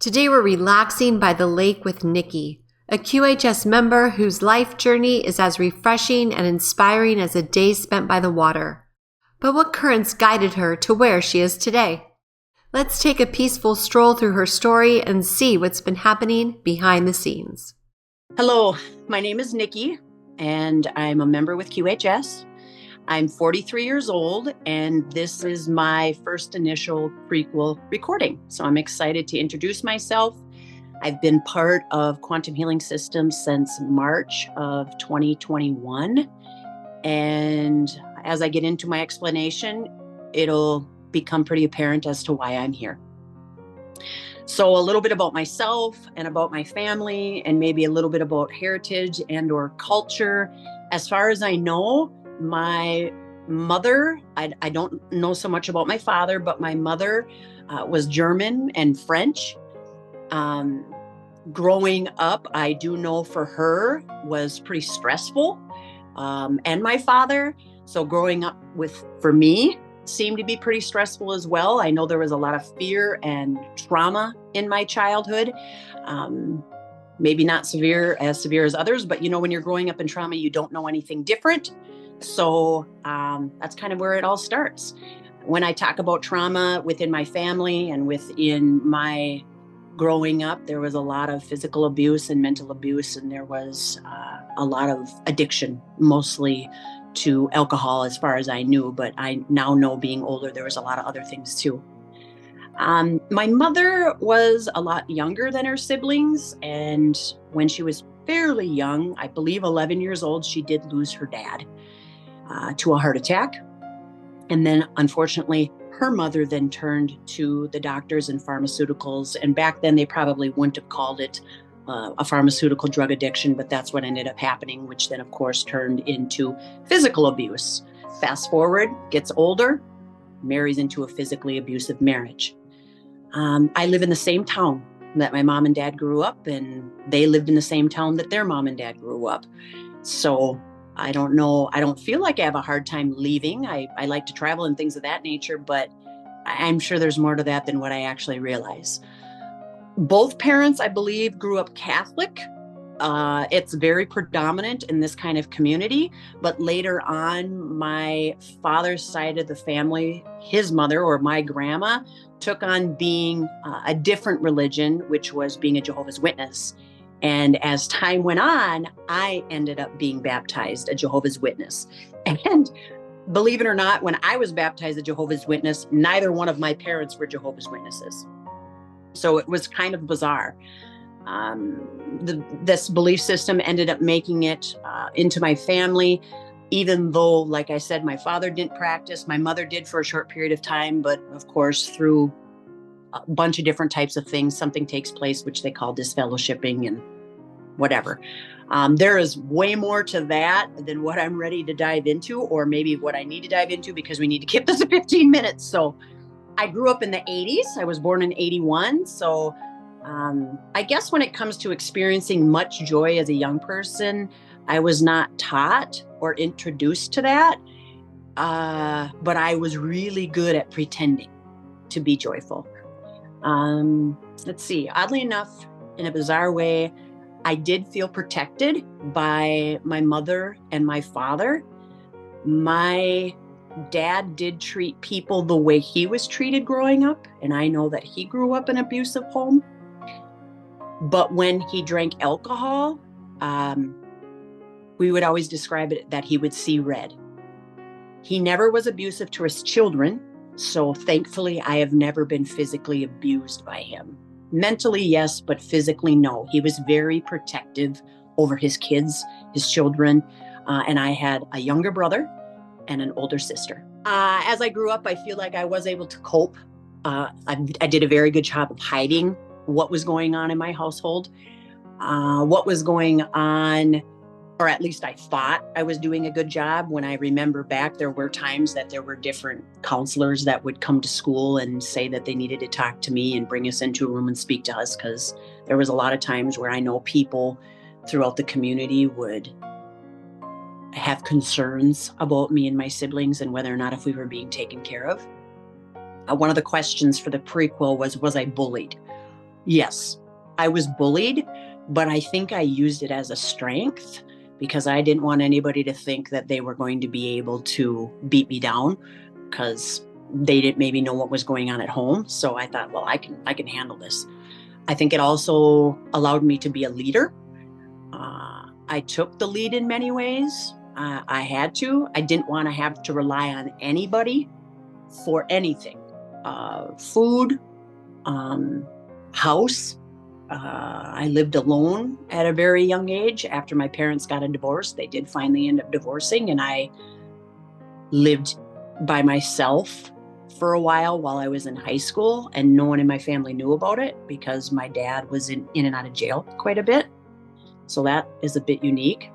Today we're relaxing by the lake with Nikki, a QHS member whose life journey is as refreshing and inspiring as a day spent by the water. But what currents guided her to where she is today? Let's take a peaceful stroll through her story and see what's been happening behind the scenes. Hello, my name is Nikki, and I'm a member with QHS. I'm 43 years old, and this is my first initial Prequel recording. So I'm excited to introduce myself. I've been part of Quantum Healing Systems since March of 2021. And as I get into my explanation, it'll become pretty apparent as to why I'm here. So a little bit about myself and about my family, and maybe a little bit about heritage and or culture. As far as I know, my mother, I don't know so much about my father, but my mother was German and French. Growing up, I do know for her was pretty stressful, and my father. So growing up for me, seemed to be pretty stressful as well. I know there was a lot of fear and trauma in my childhood. Maybe not severe as others, but when you're growing up in trauma, you don't know anything different. So that's kind of where it all starts. When I talk about trauma within my family and within my growing up, there was a lot of physical abuse and mental abuse, and there was a lot of addiction, mostly to alcohol as far as I knew, but I now know, being older, there was a lot of other things too. My mother was a lot younger than her siblings, and when she was fairly young, I believe 11 years old, she did lose her dad to a heart attack. And then unfortunately, her mother then turned to the doctors and pharmaceuticals. And back then they probably wouldn't have called it a pharmaceutical drug addiction, but that's what ended up happening, which then of course turned into physical abuse. Fast forward, gets older, marries into a physically abusive marriage. I live in the same town that my mom and dad grew up, and they lived in the same town that their mom and dad grew up. So I don't know. I don't feel like I have a hard time leaving. I like to travel and things of that nature, but I'm sure there's more to that than what I actually realize. Both parents, I believe, grew up Catholic. It's very predominant in this kind of community. But later on, my father's side of the family, his mother or my grandma, took on being a different religion, which was being a Jehovah's Witness. And as time went on, I ended up being baptized a Jehovah's Witness. And believe it or not, when I was baptized a Jehovah's Witness, neither one of my parents were Jehovah's Witnesses. So it was kind of bizarre. This belief system ended up making it into my family, even though, like I said, my father didn't practice. My mother did for a short period of time, but of course, through a bunch of different types of things, something takes place, which they call disfellowshipping and whatever. There is way more to that than what I'm ready to dive into, or maybe what I need to dive into, because we need to keep this at 15 minutes. So I grew up in the 80s. I was born in 81. So I guess when it comes to experiencing much joy as a young person, I was not taught or introduced to that. But I was really good at pretending to be joyful. Let's see, oddly enough, in a bizarre way, I did feel protected by my mother and my father. My dad did treat people the way he was treated growing up, and I know that he grew up in an abusive home. But when he drank alcohol, we would always describe it that he would see red. He never was abusive to his children. So thankfully, I have never been physically abused by him. Mentally, yes, but physically, no. He was very protective over his kids, his children. And I had a younger brother and an older sister. As I grew up, I feel like I was able to cope. I did a very good job of hiding what was going on in my household. What was going on, or at least I thought I was doing a good job. When I remember back, there were times that there were different counselors that would come to school and say that they needed to talk to me and bring us into a room and speak to us, because there was a lot of times where I know people throughout the community would have concerns about me and my siblings and whether or not if we were being taken care of. One of the questions for the prequel was I bullied? Yes, I was bullied, but I think I used it as a strength because I didn't want anybody to think that they were going to be able to beat me down because they didn't maybe know what was going on at home. So I thought, well, I can handle this. I think it also allowed me to be a leader. I took the lead in many ways. I had to. I didn't want to have to rely on anybody for anything. Food, house. I lived alone at a very young age. After my parents got a divorce, they did finally end up divorcing, and I lived by myself for a while I was in high school, and no one in my family knew about it because my dad was in and out of jail quite a bit. So that is a bit unique.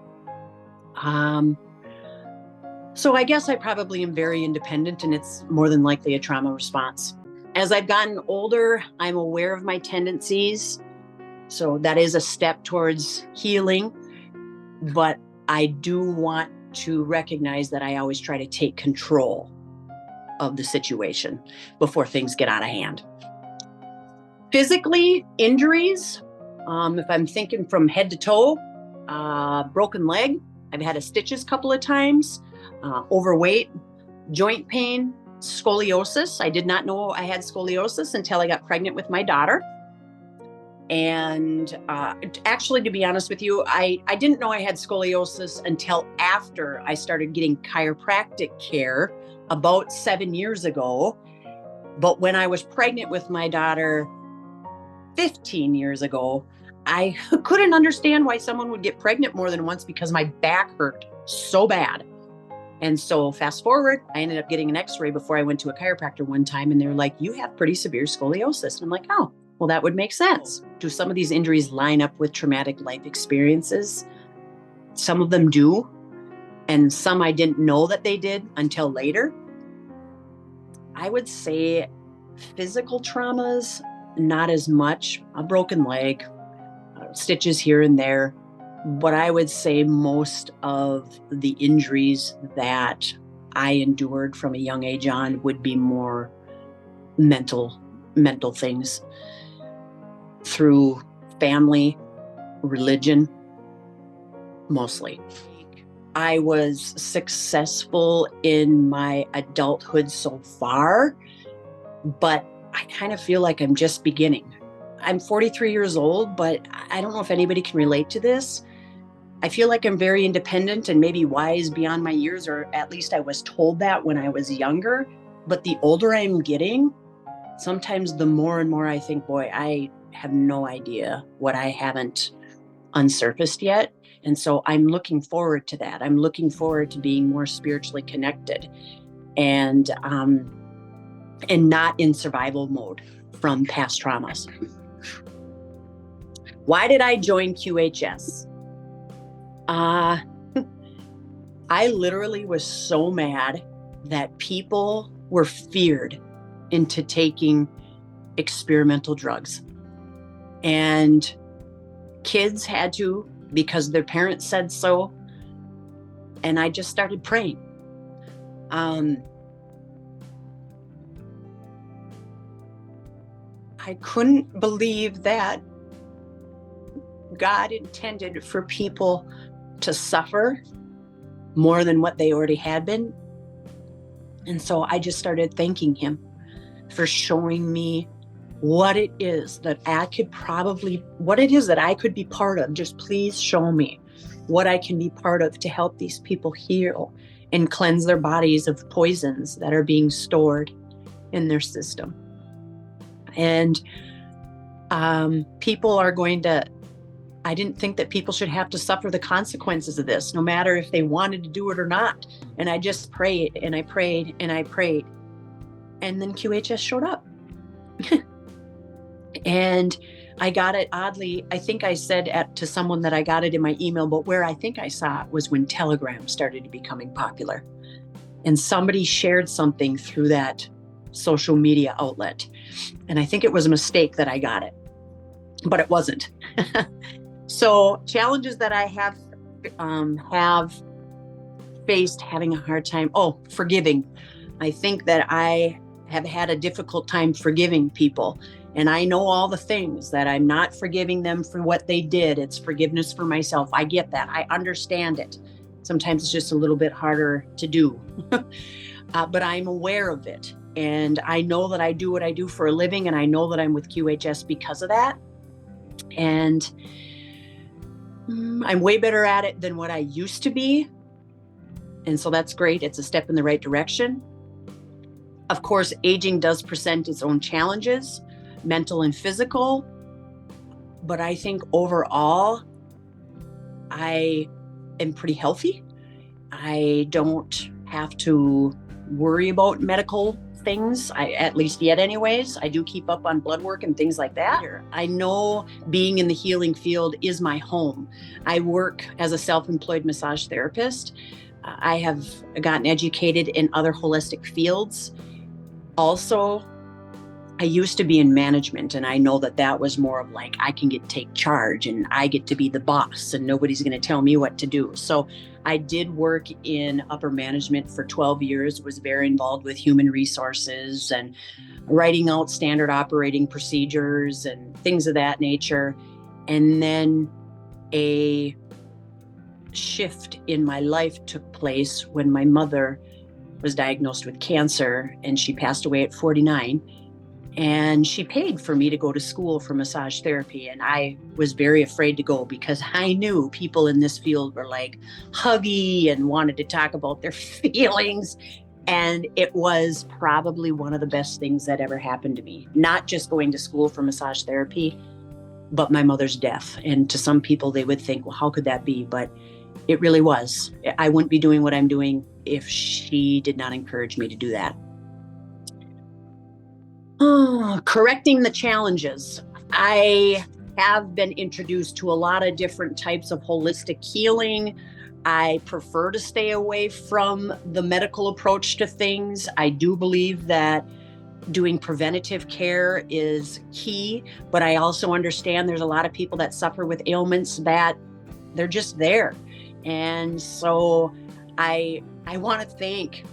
So I guess I probably am very independent, and it's more than likely a trauma response. As I've gotten older, I'm aware of my tendencies. So that is a step towards healing. But I do want to recognize that I always try to take control of the situation before things get out of hand. Physically, injuries, if I'm thinking from head to toe, broken leg, I've had stitches a couple of times, overweight, joint pain, scoliosis. I did not know I had scoliosis until I got pregnant with my daughter. And actually, to be honest with you, I didn't know I had scoliosis until after I started getting chiropractic care about 7 years ago. But when I was pregnant with my daughter 15 years ago, I couldn't understand why someone would get pregnant more than once because my back hurt so bad. And so fast forward, I ended up getting an x-ray before I went to a chiropractor one time, and they were like, you have pretty severe scoliosis. And I'm like, oh, well, that would make sense. Do some of these injuries line up with traumatic life experiences? Some of them do. And some I didn't know that they did until later. I would say physical traumas, not as much. A broken leg, stitches here and there. But I would say most of the injuries that I endured from a young age on would be more mental things through family, religion, mostly. I was successful in my adulthood so far, but I kind of feel like I'm just beginning. I'm 43 years old, but I don't know if anybody can relate to this. I feel like I'm very independent and maybe wise beyond my years, or at least I was told that when I was younger. But the older I'm getting, sometimes the more and more I think, boy, I have no idea what I haven't unsurfaced yet. And so I'm looking forward to that. I'm looking forward to being more spiritually connected and not in survival mode from past traumas. Why did I join QHS? I literally was so mad that people were feared into taking experimental drugs. And kids had to because their parents said so. And I just started praying. I couldn't believe that God intended for people to suffer more than what they already had been. And so I just started thanking him for showing me what it is that I could be part of. Just please show me what I can be part of to help these people heal and cleanse their bodies of poisons that are being stored in their system. And I didn't think that people should have to suffer the consequences of this, no matter if they wanted to do it or not. And I just prayed and I prayed and I prayed. And then QHS showed up. And I got it oddly. I think I said to someone that I got it in my email, but where I think I saw it was when Telegram started becoming popular. And somebody shared something through that social media outlet. And I think it was a mistake that I got it, but it wasn't. So challenges that I have faced having a hard time. Oh, forgiving. I think that I have had a difficult time forgiving people. And I know all the things that I'm not forgiving them for what they did. It's forgiveness for myself. I get that. I understand it. Sometimes it's just a little bit harder to do. But I'm aware of it. And I know that I do what I do for a living. And I know that I'm with QHS because of that. And I'm way better at it than what I used to be. And so that's great. It's a step in the right direction. Of course, aging does present its own challenges, mental and physical. But I think overall, I am pretty healthy. I don't have to worry about medical things, at least yet anyways. I do keep up on blood work and things like that. I know being in the healing field is my home. I work as a self-employed massage therapist. I have gotten educated in other holistic fields. Also, I used to be in management, and I know that that was more of like, I can take charge and I get to be the boss and nobody's going to tell me what to do. So I did work in upper management for 12 years, was very involved with human resources and writing out standard operating procedures and things of that nature. And then a shift in my life took place when my mother was diagnosed with cancer, and she passed away at 49. And she paid for me to go to school for massage therapy. And I was very afraid to go because I knew people in this field were like huggy and wanted to talk about their feelings. And it was probably one of the best things that ever happened to me. Not just going to school for massage therapy, but my mother's death. And to some people, they would think, well, how could that be? But it really was. I wouldn't be doing what I'm doing if she did not encourage me to do that. Correcting the challenges. I have been introduced to a lot of different types of holistic healing. I prefer to stay away from the medical approach to things. I do believe that doing preventative care is key, but I also understand there's a lot of people that suffer with ailments that they're just there. And so I want to thank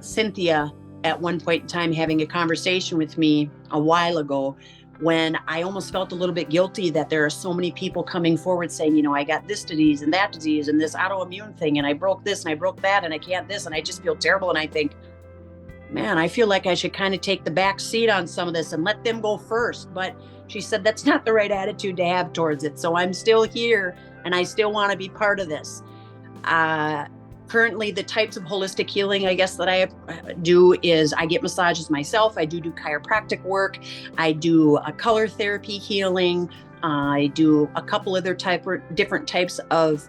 Cynthia at one point in time having a conversation with me a while ago when I almost felt a little bit guilty that there are so many people coming forward saying, I got this disease and that disease and this autoimmune thing, and I broke this and I broke that and I can't this, and I just feel terrible. And I think, man, I feel like I should kind of take the back seat on some of this and let them go first. But she said, that's not the right attitude to have towards it. So I'm still here and I still want to be part of this. Currently, the types of holistic healing, I guess, that I do is I get massages myself. I do chiropractic work. I do a color therapy healing. I do a couple other different types of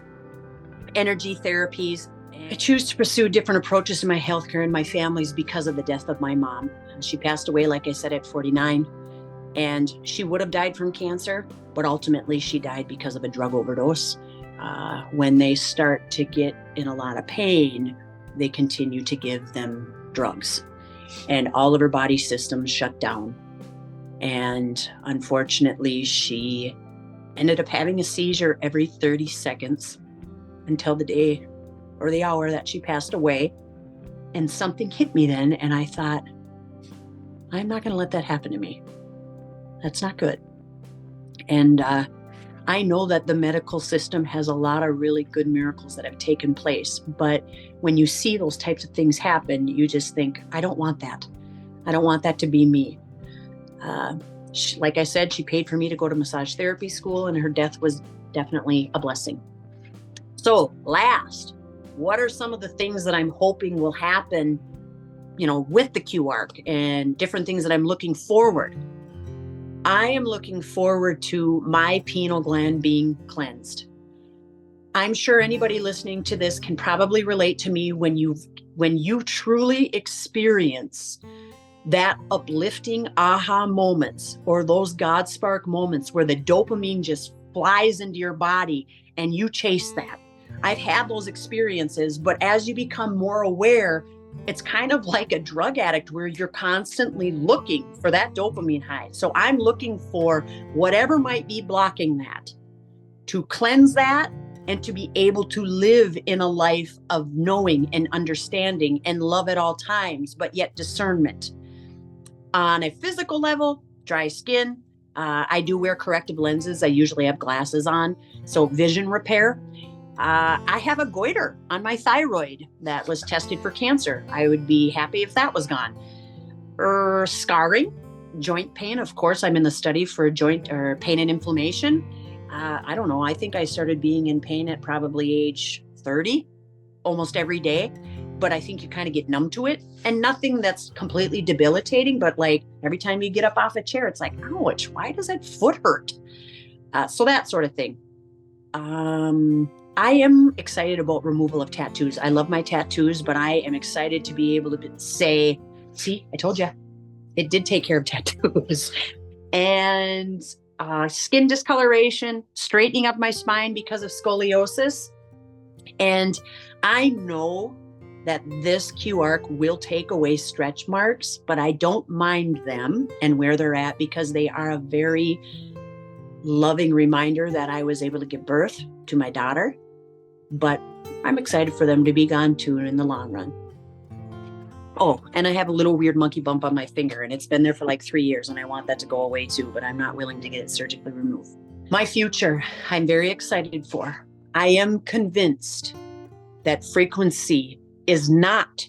energy therapies. I choose to pursue different approaches to my healthcare and my family's because of the death of my mom. She passed away, like I said, at 49. And she would have died from cancer, but ultimately she died because of a drug overdose. When they start to get in a lot of pain, they continue to give them drugs, and all of her body systems shut down. And unfortunately, she ended up having a seizure every 30 seconds until the day or the hour that she passed away. And something hit me then, and I thought, I'm not going to let that happen to me. That's not good. And I know that the medical system has a lot of really good miracles that have taken place. But when you see those types of things happen, you just think, I don't want that. I don't want that to be me. Like I said, she paid for me to go to massage therapy school, and her death was definitely a blessing. So last, what are some of the things that I'm hoping will happen, with the QArc and different things that I'm looking forward? I am looking forward to my pineal gland being cleansed. I'm sure anybody listening to this can probably relate to me when you truly experience that uplifting aha moments, or those God spark moments where the dopamine just flies into your body and you chase that. I've had those experiences, but as you become more aware, it's kind of like a drug addict where you're constantly looking for that dopamine high. So I'm looking for whatever might be blocking that, to cleanse that and to be able to live in a life of knowing and understanding and love at all times, but yet discernment. On a physical level, dry skin. I do wear corrective lenses. I usually have glasses on, so vision repair. I have a goiter on my thyroid that was tested for cancer. I would be happy if that was gone. Scarring, joint pain. Of course, I'm in the study for joint or pain and inflammation. I don't know. I think I started being in pain at probably age 30, almost every day. But I think you kind of get numb to it, and nothing that's completely debilitating. But like every time you get up off a chair, it's like, ouch, why does that foot hurt? So that sort of thing. I am excited about removal of tattoos. I love my tattoos, but I am excited to be able to say, see, I told you, it did take care of tattoos. And skin discoloration, straightening up my spine because of scoliosis. And I know that this QArc will take away stretch marks, but I don't mind them and where they're at because they are a very loving reminder that I was able to give birth to my daughter. But I'm excited for them to be gone too in the long run. Oh, and I have a little weird monkey bump on my finger, and it's been there for like 3 years, and I want that to go away too, but I'm not willing to get it surgically removed. My future, I'm very excited for. I am convinced that frequency is not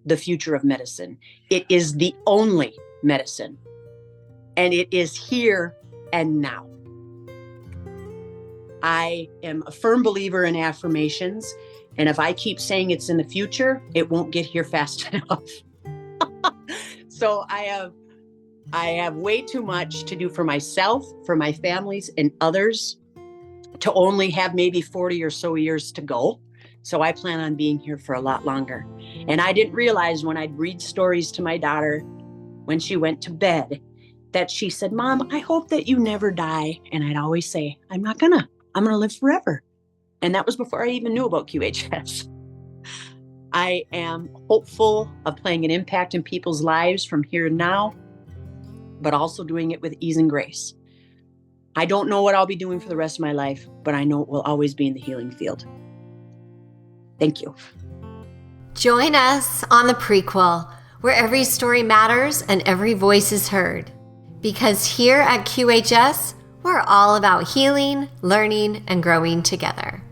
the future of medicine. It is the only medicine, and it is here and now. I am a firm believer in affirmations, and if I keep saying it's in the future, it won't get here fast enough. So I have way too much to do for myself, for my families, and others to only have maybe 40 or so years to go. So I plan on being here for a lot longer. And I didn't realize when I'd read stories to my daughter when she went to bed that she said, "Mom, I hope that you never die." And I'd always say, I'm going to live forever. And that was before I even knew about QHS. I am hopeful of playing an impact in people's lives from here and now, but also doing it with ease and grace. I don't know what I'll be doing for the rest of my life, but I know it will always be in the healing field. Thank you. Join us on the Prequel, where every story matters and every voice is heard. Because here at QHS, we're all about healing, learning, and growing together.